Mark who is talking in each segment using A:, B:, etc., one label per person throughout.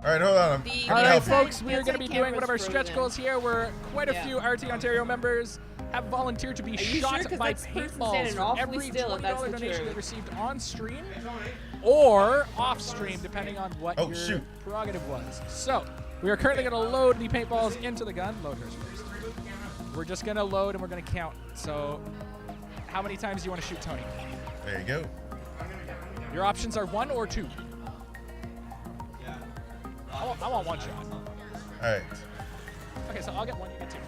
A: All right, hold on.
B: All right, folks, we are going to be doing one of our stretch goals here where quite a few RT Ontario members have volunteered to be shot by paintballs for every $20 donation they received on stream or off stream, depending on what your prerogative was. So we are currently going to load the paintballs into the gun. Load hers first. We're just going to load and we're going to count. So how many times do you want to shoot, Tony?
A: There you go.
B: Your options are 1 or 2. I want 1 shot.
A: All right.
B: Okay, so I'll get 1, you get 2.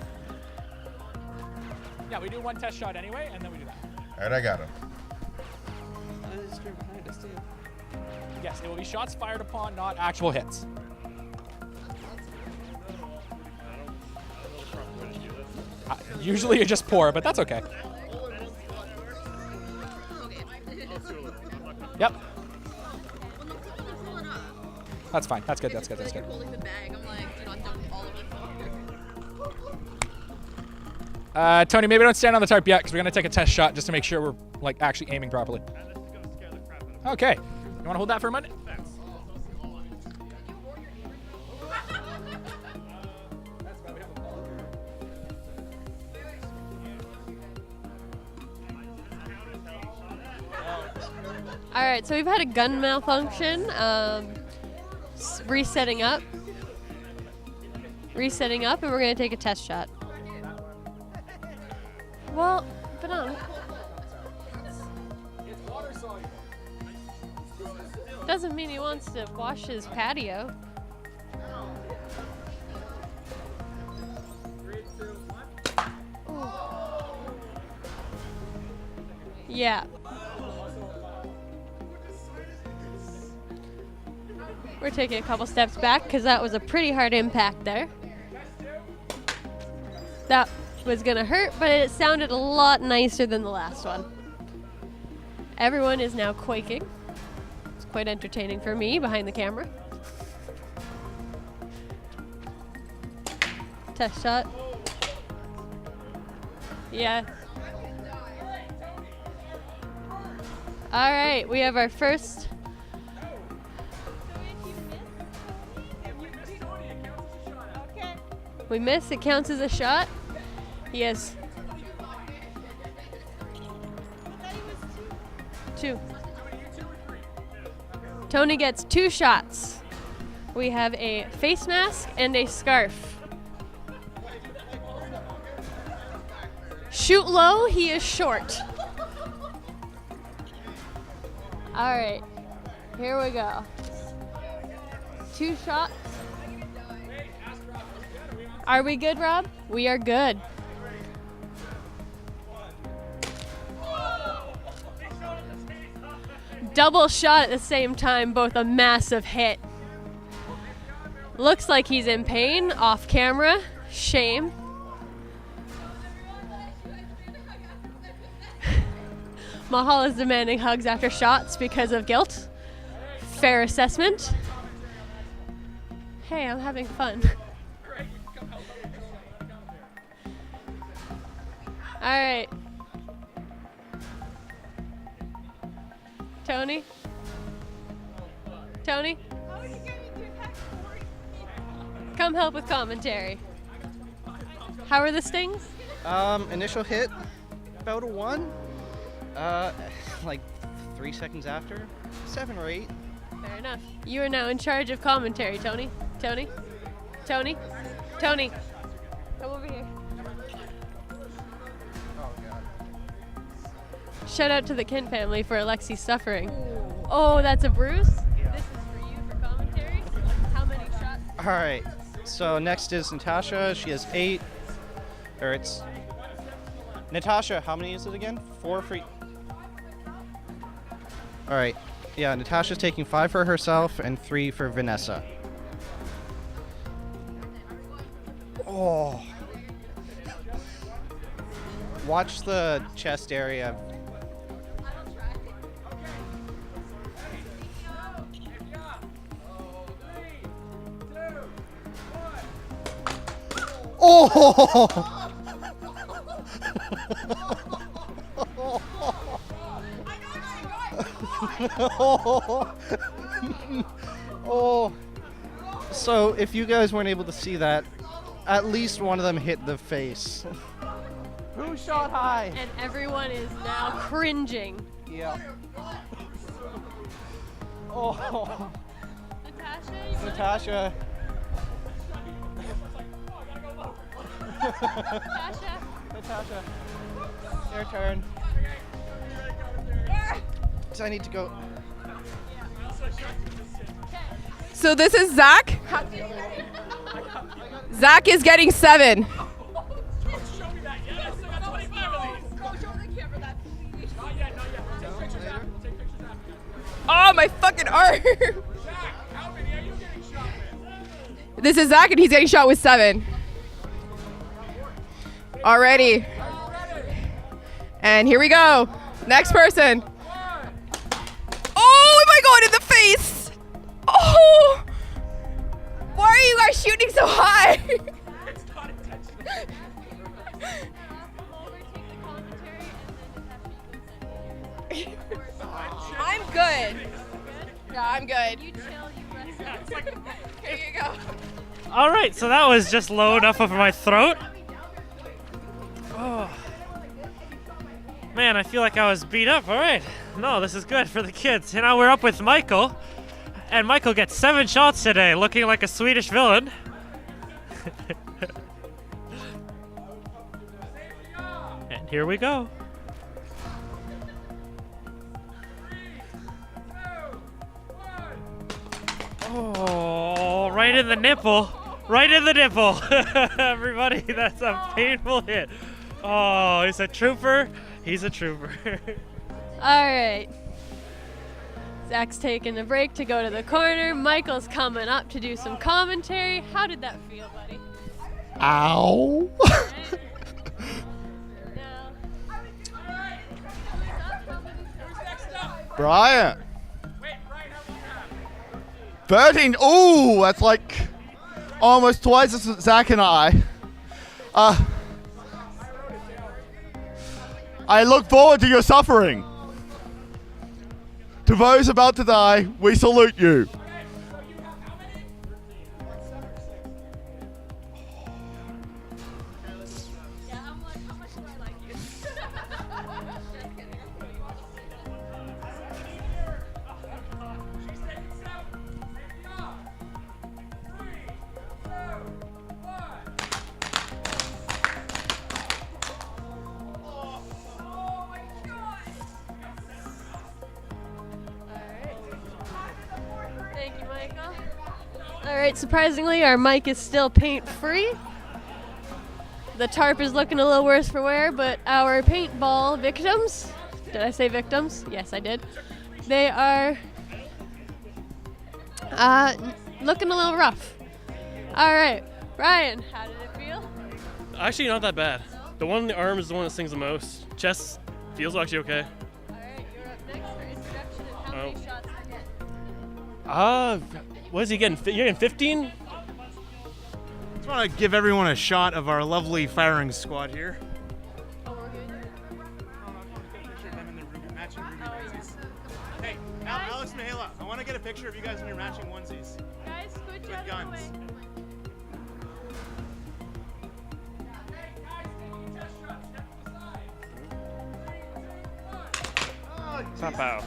B: Yeah, we do 1 test shot anyway, and then we do that.
A: All right, I got him.
B: Yes, it will be shots fired upon, not actual hits. Usually you're just poor, but that's okay. Yep. That's fine. That's good. That's good. That's good. Tony, maybe don't stand on the tarp yet because we're going to take a test shot just to make sure we're like actually aiming properly. Okay. You want to hold that for a minute?
C: All right, so we've had a gun malfunction. Resetting up, and we're going to take a test shot. Well, but doesn't mean he wants to wash his patio. Ooh. Yeah. We're taking a couple steps back because that was a pretty hard impact there. That was gonna hurt, but it sounded a lot nicer than the last one. Everyone is now quaking. It's quite entertaining for me behind the camera. Test shot. Yeah. All right, we have our first. We miss, it counts as a shot. He has 2. Tony gets 2 shots. We have a face mask and a scarf. Shoot low, he is short. All right, here we go. 2 shots. Are we good, Rob? We are good. Double shot at the same time, both a massive hit. Looks like he's in pain, off camera. Shame. Mahal is demanding hugs after shots because of guilt. Fair assessment. Hey, I'm having fun. All right. Tony? Tony? Come help with commentary. How are the stings?
D: Initial hit, about a 1. Like 3 seconds after, 7 or 8.
C: Fair enough. You are now in charge of commentary, Tony. Tony? Tony? Tony? Come over here. Shout out to the Kent family for Alexi's suffering. Oh, that's a bruise? Yeah. This is for you for commentary. How many shots?
D: All right. So next is Natasha. She has 8. Or it's Natasha. How many is it again? 4 for. All right. Yeah, Natasha's taking 5 for herself and 3 for Vanessa. Oh. Watch the chest area. Oh! Oh. So if you guys weren't able to see that, at least one of them hit the face. Who shot high?
C: And everyone is now cringing.
D: Yeah. Oh.
C: Natasha,
D: Natasha. Natasha. Your turn. So I need to go.
E: So this is Zach. Zach is getting 7. Oh, my fucking arm. This is Zach, and he's getting shot with 7. Already. And here we go. Next person. Oh, am I going in the face? Oh. Why are you guys shooting so high? I'm good. Yeah, I'm good.
C: you chill, you rest.
E: Here you go.
F: All right, so that was just low enough over my throat. Oh. Man, I feel like I was beat up. All right. No, this is good for the kids. You know, we're up with Michael, and Michael gets 7 shots today, looking like a Swedish villain. And here we go. Oh, right in the nipple. Right in the nipple. Everybody, that's a painful hit. Oh, he's a trooper. He's a trooper.
C: All right. Zach's taking a break to go to the corner. Michael's coming up to do some commentary. How did that feel, buddy?
G: Ow. Brian. 13. Ooh, that's like almost twice as Zach and I. I look forward to your suffering. To those about to die, we salute you.
C: Thank you, Michael. All right, surprisingly, our mic is still paint-free. The tarp is looking a little worse for wear, but our paintball victims, did I say victims? Yes, I did. They are looking a little rough. All right, Ryan, how did it feel?
H: Actually, not that bad. The one in the arm is the one that stings the most. Chest feels actually okay.
C: All right, you're up next for introduction and how many shots did you get?
H: What is he getting? You're getting 15?
I: Just want to give everyone a shot of our lovely firing squad here. Hey, Alex Mihaela, I want to get a picture of you guys in your matching onesies.
C: Guys, switch
I: With
C: out
I: guns.
C: of the way.
H: Pop out.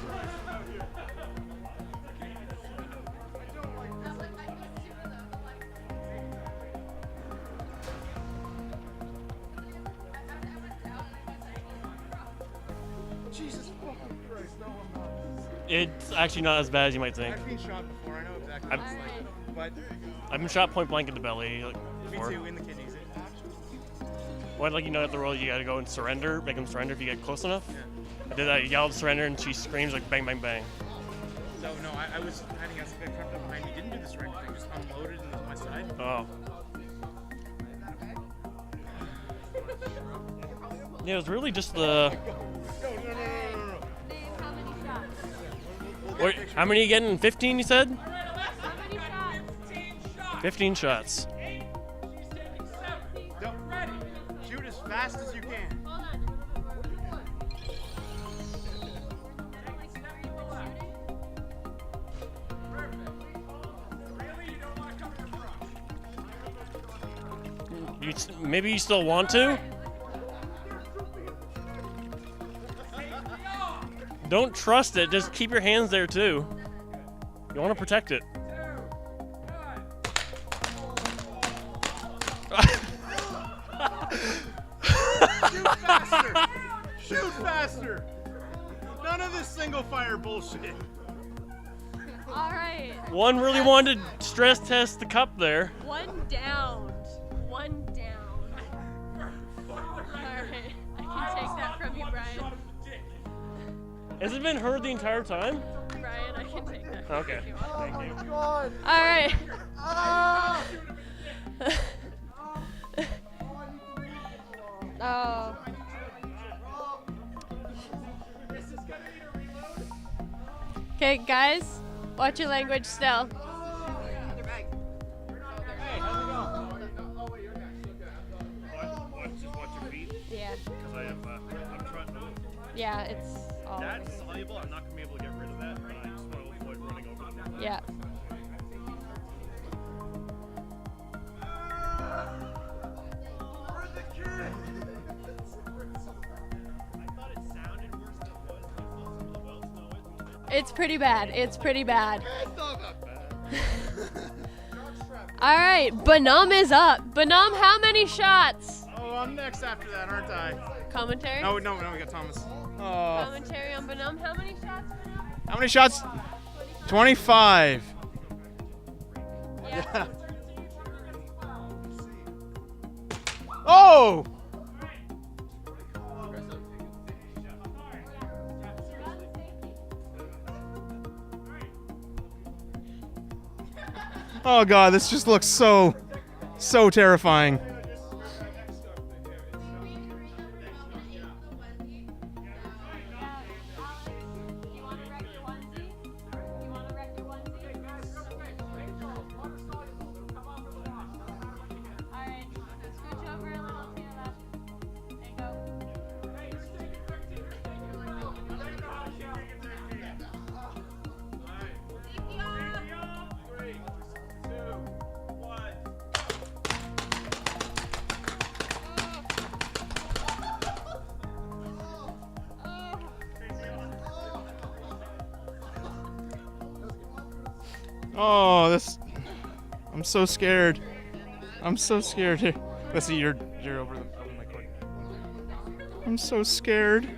H: It's actually not as bad as you might think.
I: I've been shot before, I know exactly what it's like. But
H: I've been shot point blank in the belly like,
I: me
H: before.
I: too, in the kidneys.
H: Well, I'd like you know at the roll, you gotta go and surrender, make them surrender if you get close enough. I did that, I yelled surrender, and she screams like bang, bang, bang.
I: So, no, I was hiding as a guy crept up behind me, didn't do the surrender thing, just unloaded into my side.
H: Oh. Yeah, it was really just the.
C: Dave, how many shots?
H: What, how many are you getting? 15, you said?
C: How many shots?
H: 15 shots.
I: Don't. Shoot as fast as you can.
C: Hold on.
H: maybe you still want to. Don't trust it. Just keep your hands there too. You want to protect it.
G: Shoot faster! Shoot faster! None of this single fire bullshit.
C: All right.
H: One really wanted to stress test the cup there.
C: One down. One down. All right. I can take that from you, Brian.
H: Has it been heard the entire time?
C: Brian, I can take that.
H: Okay. Thank you.
C: All right. Oh. Okay, guys, watch your language still. Yeah. Yeah, it's all.
H: That's soluble. I'm not gonna be able to get rid of that, but I just want to avoid running over them.
C: Yeah. It's pretty bad. It's pretty bad. All right, Banam is up. Banam, how many shots?
G: Oh, I'm next after that, aren't I?
C: Commentary?
G: No, we got Thomas. Oh.
C: Commentary on Banam. How many shots, Banam?
G: How many shots? 25.
C: Yeah.
G: Oh! Oh god, this just looks so terrifying. Oh, this. I'm so scared. I'm so scared. Here, let's see. You're over my court. I'm so scared.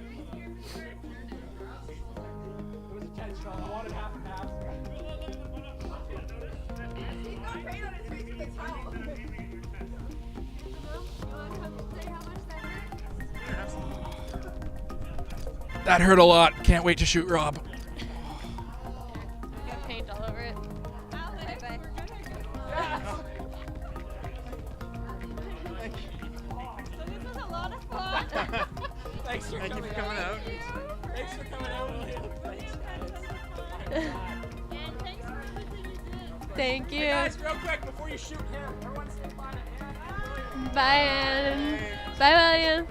B: That hurt a lot. Can't wait to shoot Rob.
C: Got paint all over it. Bye-bye. This was a lot of fun.
B: Thanks for coming out. Thanks for coming out.
C: Thank you.
B: Hey guys, real quick before you shoot him, everyone stand by the hand.
C: Bye, Ann. Bye, William.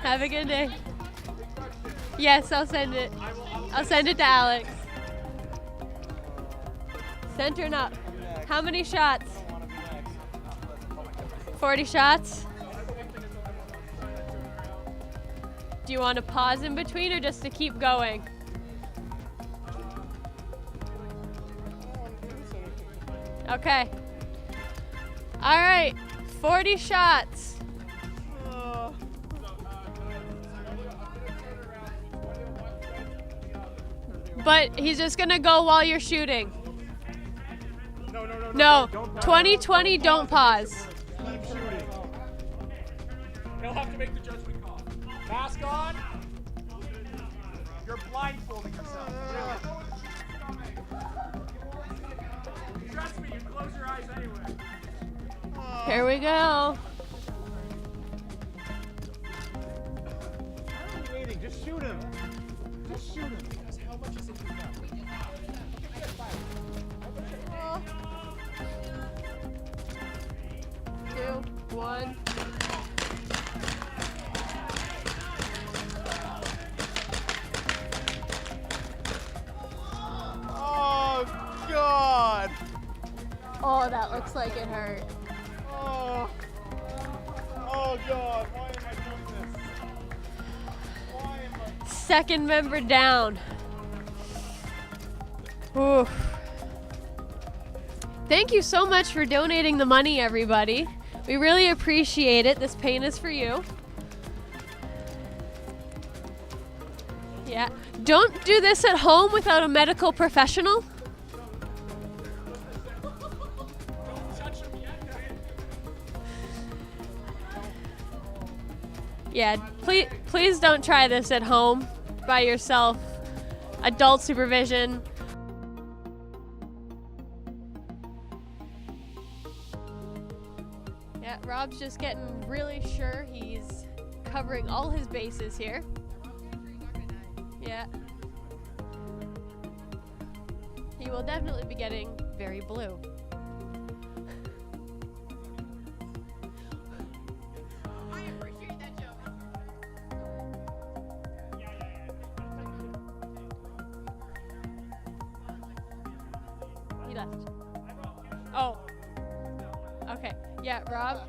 C: Have a good day. Yes, I'll send it. I'll send it to Alex. Center up. How many shots? 40 shots? Do you want to pause in between or just to keep going? Okay. All right, 40 shots. But he's just gonna go while you're shooting. No, 2020, don't pause.
B: He'll have to make the judgment call. Mask on. You're blindfolding yourself. Trust me, you close your eyes anyway.
C: Here we go.
G: I'm waiting. Just shoot him. Just shoot him.
B: How much is in your gun?
C: 2, 1.
G: Oh God.
C: Oh, that looks like it hurt.
G: Oh. God, why am I doing this? Why am I...
C: Second member down. Oof. Thank you so much for donating the money, everybody. We really appreciate it. This paint is for you. Yeah. Don't do this at home without a medical professional. Yeah, please don't try this at home by yourself. Adult supervision. Yeah, Rob's just getting really sure he's covering all his bases here. Yeah. He will definitely be getting very blue. He left. Oh. Okay. Yeah, Rob.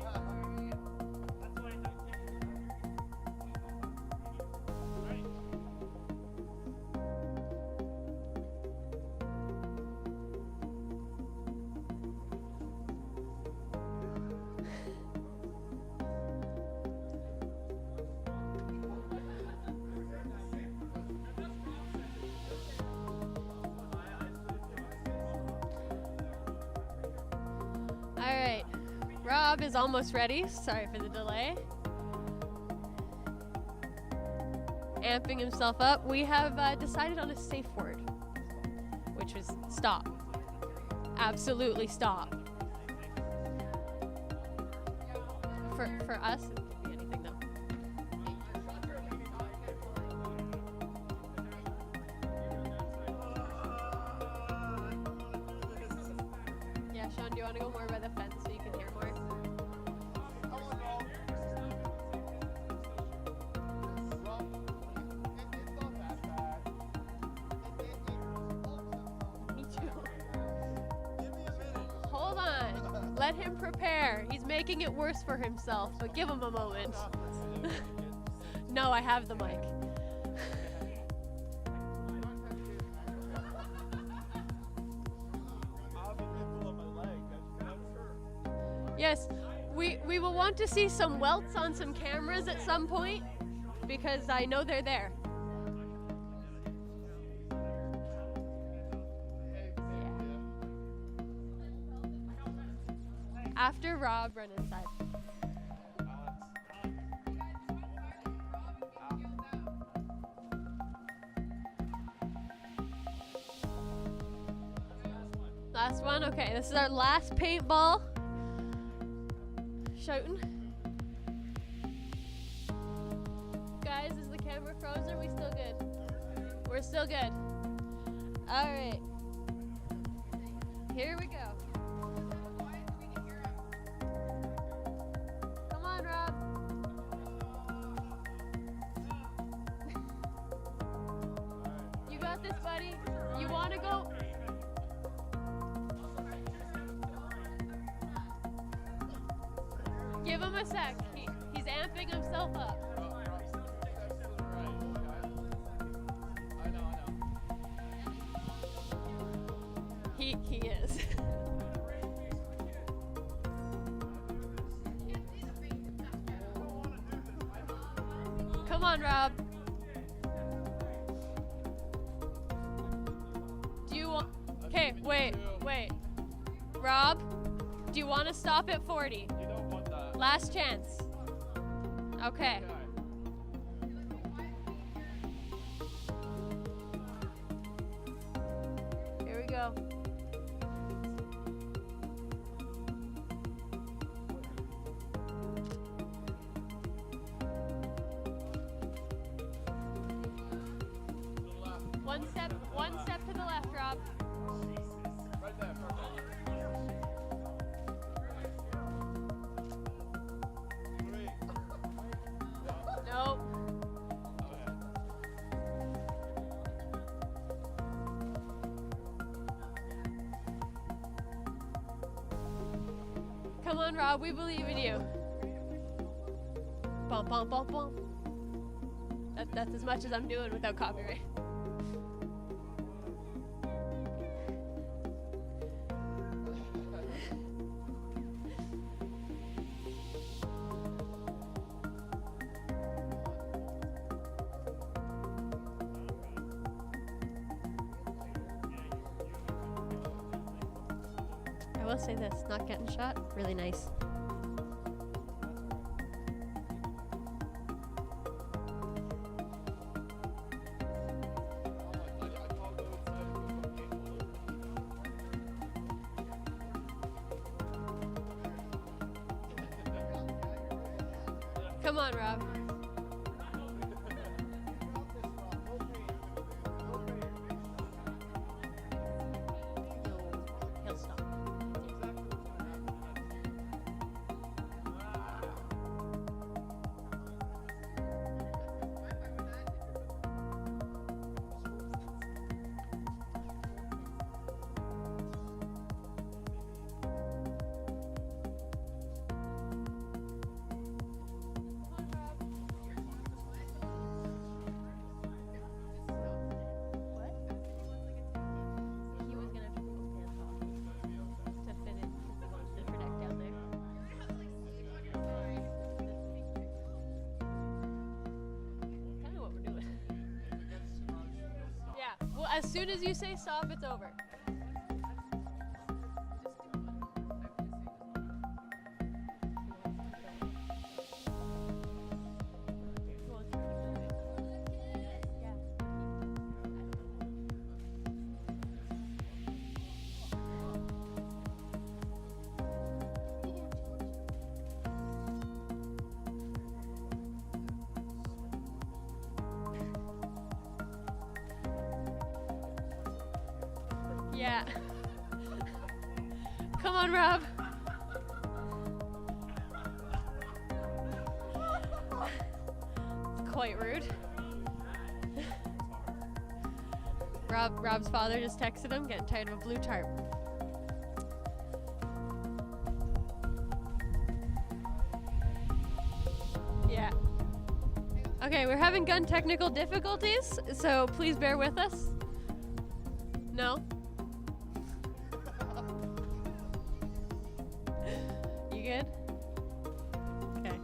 C: Alright, Rob is almost ready. Sorry for the delay. Amping himself up. We have decided on a safe word, which was stop. Absolutely stop. For us, it could be anything though. Yeah, Sean, do you want to go more by the fence so you can hear more? Me too. Hold on. Let him prepare. He's making it worse for himself, but give him a moment. No, I have the mic. Yes, we will want to see some welts on some cameras at some point because I know they're there. Yeah. After Rob, run inside. Last one? Okay, this is our last paintball. Shouting. Guys, is the camera frozen? Are we still good? We're still good. Alright. Here we go. Come on, Rob. You got this, buddy. You want to go? Give him a sec. He's amping himself up. He is. Come on, Rob. Do you want... Okay, wait. Rob, do you want to stop at 40? Last chance. Okay. Here we go. One step to the left, Rob.
G: Right there, perfect.
C: Nope. Come on, Rob, we believe in you. Bum, bum, bum, bum. That's as much as I'm doing without copyright. I will say this, not getting shot, really nice. Come on, Rob. He'll stop. What? He was gonna have to take his pants off to fit it because he wants to protect down there. Kind of what we're doing. Yeah. Well, as soon as you say stop, it's over. Yeah. Come on, Rob. It's quite rude. Rob's father just texted him, getting tired of a blue tarp. Yeah. Okay, we're having gun technical difficulties, so please bear with us. No? You good? Okay.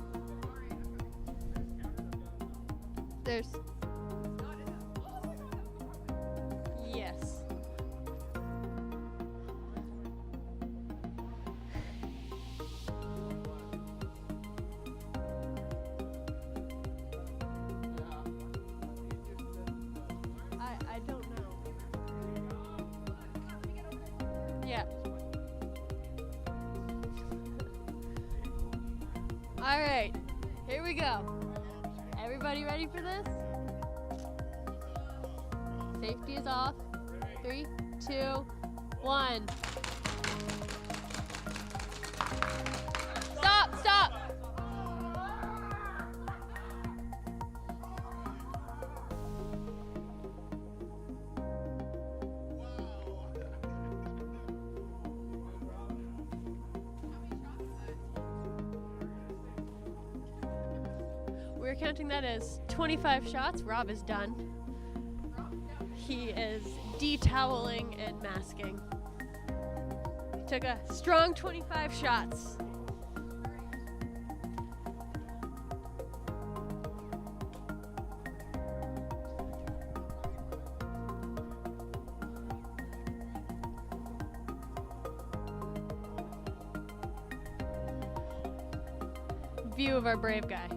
C: There's... Yes. I don't know. Yeah. All right, here we go. Everybody ready for this? Safety is off. 3, 2, 1. Stop, stop. We're counting that as 25 shots. Rob is done. He is de-toweling and masking. Took a strong 25 shots. View of our brave guy.